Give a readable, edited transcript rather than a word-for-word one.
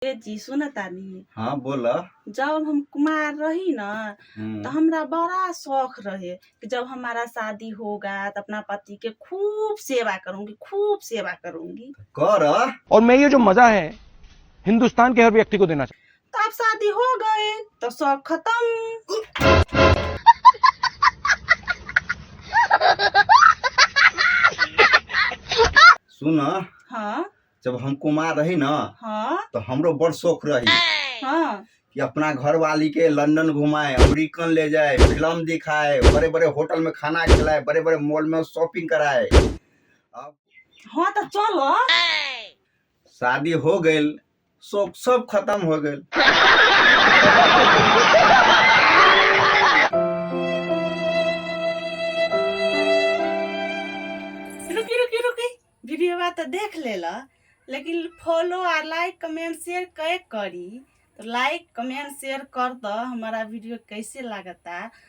ए जी सुन तानी। हाँ बोला। जब हम कुमार रही न तो हमरा बड़ा शौक रहे कि जब हमारा शादी होगा तो अपना पति के खूब सेवा करूंगी। कर। और मैं ये जो मजा है हिंदुस्तान के हर व्यक्ति को देना चाहता हूं। तो अब शादी हो गए तो शौक खत्म। सुन, हाँ जब हम कुमार रही ना हाँ तो हमरो बड़ शौक रही हाँ कि अपना घर वाली के लंदन घुमाए, अमेरिकन ले जाए, फिल्म दिखाए, बड़े बड़े होटल में खाना खिलाए, बड़े बड़े मॉल में शॉपिंग कराए। अब हाँ तो चलो। शादी हो गई, शौक सब खत्म हो गए। रुकी वीडियो तो देख लेला, लेकिन फॉलो और लाइक कमेंट शेयर करी। तो लाइक कमेंट शेयर कर दो हमारा वीडियो कैसे लगता।